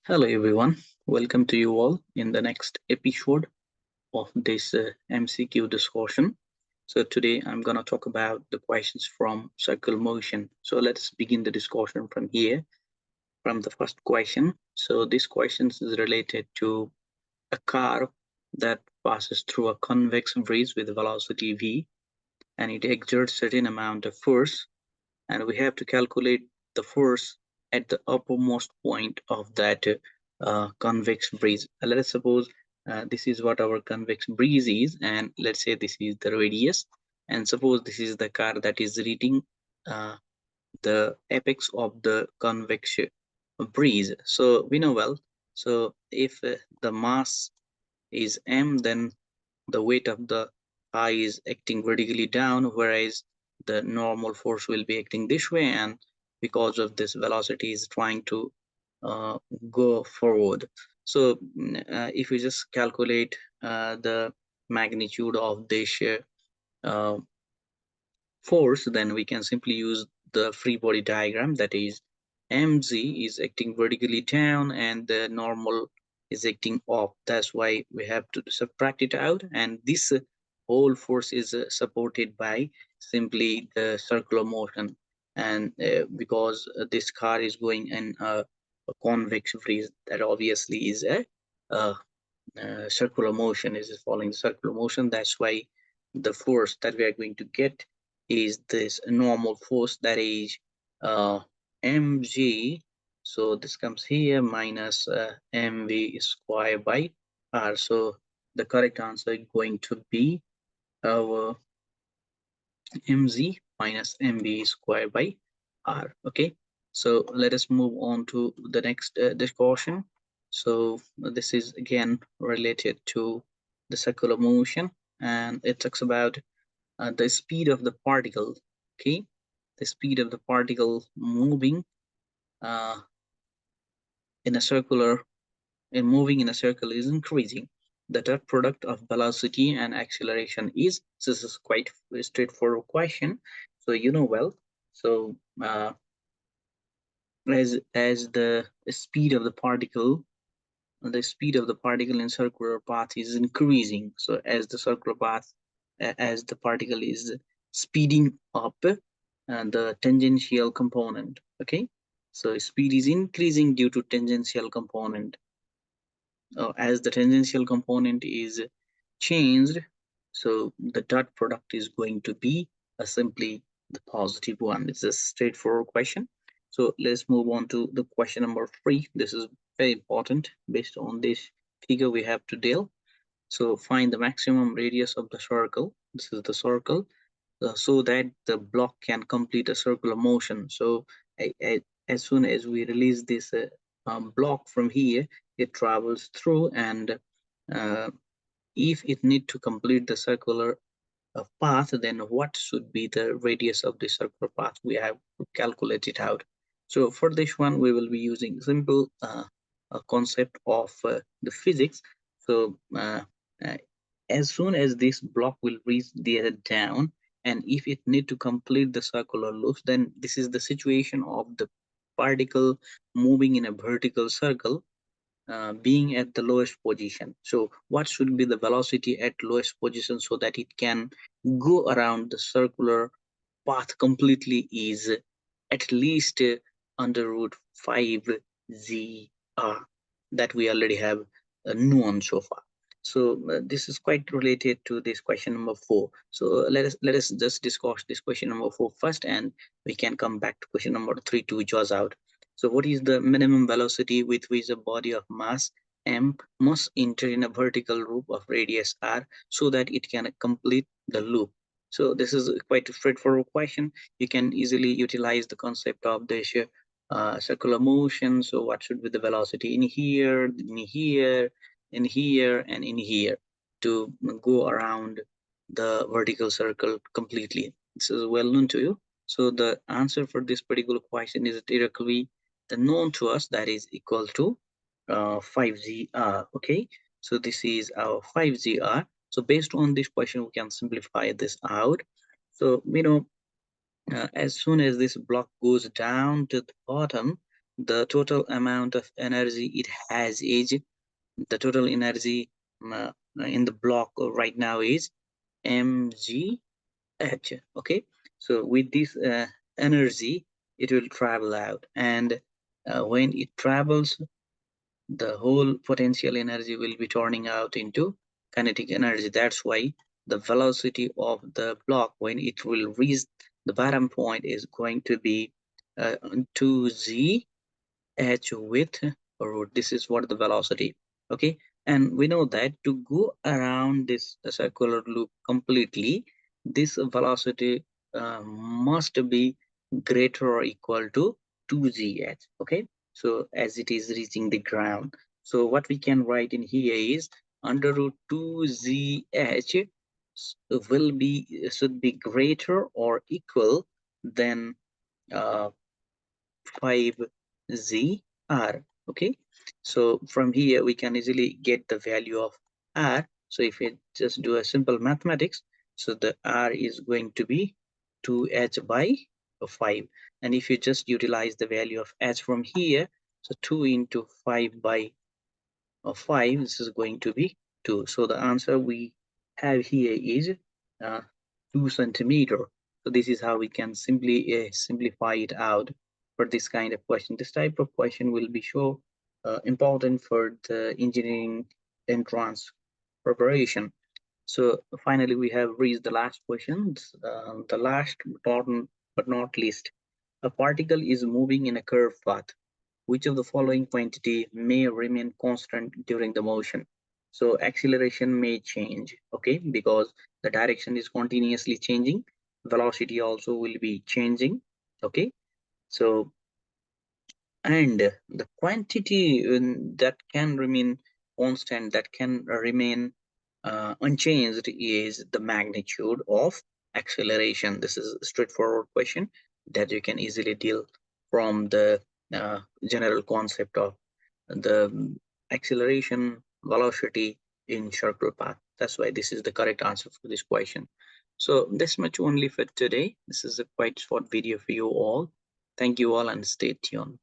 Hello everyone, welcome to you all in the next episode of this MCQ discussion. So today I'm going to talk about the questions from circle motion. So let's begin the discussion from here, from the first question. So this question is related to a car that passes through a convex breeze with velocity v, and it exerts certain amount of force, and we have to calculate the force at the uppermost point of that convex breeze. Let us suppose this is what our convex breeze is, and let's say this is the radius, and suppose this is the car that is reaching uh, the apex of the convex breeze. So we know well, so if the mass is m, then the weight of the eye is acting vertically down, whereas the normal force will be acting this way, and because of this velocity is trying to uh, go forward. So if we just calculate the magnitude of this uh, force, then we can simply use the free body diagram, that is mg is acting vertically down and the normal is acting up. That's why we have to subtract it out, and this whole force is supported by simply the circular motion. And because this car is going in a convex breeze, that obviously is a circular motion, is following circular motion. That's why the force that we are going to get is this normal force, that is mg. So this comes here minus mv square by r. So the correct answer is going to be our mg minus mv square by r. Okay, so let us move on to the next discussion. So this is again related to the circular motion, and it talks about the speed of the particle. Okay, the speed of the particle moving uh, in a circular and moving in a circle is increasing. The dot product of velocity and acceleration is, this is quite a straightforward question, so you know well. So as the speed of the particle in circular path is increasing, so as the circular path, as the particle is speeding up, and the tangential component, okay, so speed is increasing due to tangential component. As the tangential component is changed, so the dot product is going to be simply the positive one. It's a straightforward question. So let's move on to the question number 3. This is very important. Based on this figure we have to deal. So find the maximum radius of the circle. This is the circle, so that the block can complete a circular motion. So as soon as we release this block from here, it travels through, and uh, if it need to complete the circular path, then what should be the radius of the circular path? We have to calculate it out. So for this one, we will be using simple concept of the physics. So uh, as soon as this block will reach the down, and if it need to complete the circular loops, then this is the situation of the particle moving in a vertical circle, being at the lowest position. So what should be the velocity at lowest position so that it can go around the circular path completely is at least under root 5 z r, that we already have known so far. So this is quite related to this question number 4. So let us just discuss this question number 4 first, and we can come back to question number 3 to jaws out. So what is the minimum velocity with which a body of mass m must enter in a vertical loop of radius r so that it can complete the loop? So this is quite a straightforward question. You can easily utilize the concept of this circular motion. So what should be the velocity in here, in here, in here, and in here to go around the vertical circle completely? This is well known to you. So the answer for this particular question is directly the known to us, that is equal to 5ZR. Okay, so this is our 5ZR. So based on this question, we can simplify this out. So as soon as this block goes down to the bottom, the total amount of energy it has is, the total energy in the block right now is mgh. Okay, so with this energy it will travel out, and when it travels, the whole potential energy will be turning out into kinetic energy. That's why the velocity of the block when it will reach the bottom point is going to be 2z h with root. This is what the velocity. Okay, and we know that to go around this circular loop completely, this velocity must be greater or equal to 2gh. Okay, so as it is reaching the ground, so what we can write in here is under root 2gh will be, should be greater or equal than 5zr. Okay, so from here we can easily get the value of r. So if we just do a simple mathematics, so the r is going to be 2h by 5, and if you just utilize the value of h from here, so 2 into 5 by 5, this is going to be 2. So the answer we have here is 2 centimeter. So this is how we can simply simplify it out for this kind of question. This type of question will be so important for the engineering entrance preparation. So finally, we have reached the last question. The last but not least, a particle is moving in a curved path. Which of the following quantity may remain constant during the motion? So acceleration may change, okay, because the direction is continuously changing. Velocity also will be changing, okay. So, and the quantity that can remain constant, that can remain unchanged, is the magnitude of acceleration. This is a straightforward question that you can easily deal from the general concept of the acceleration velocity in circular path. That's why this is the correct answer for this question. So this much only for today. This is a quite short video for you all. Thank you all and stay tuned.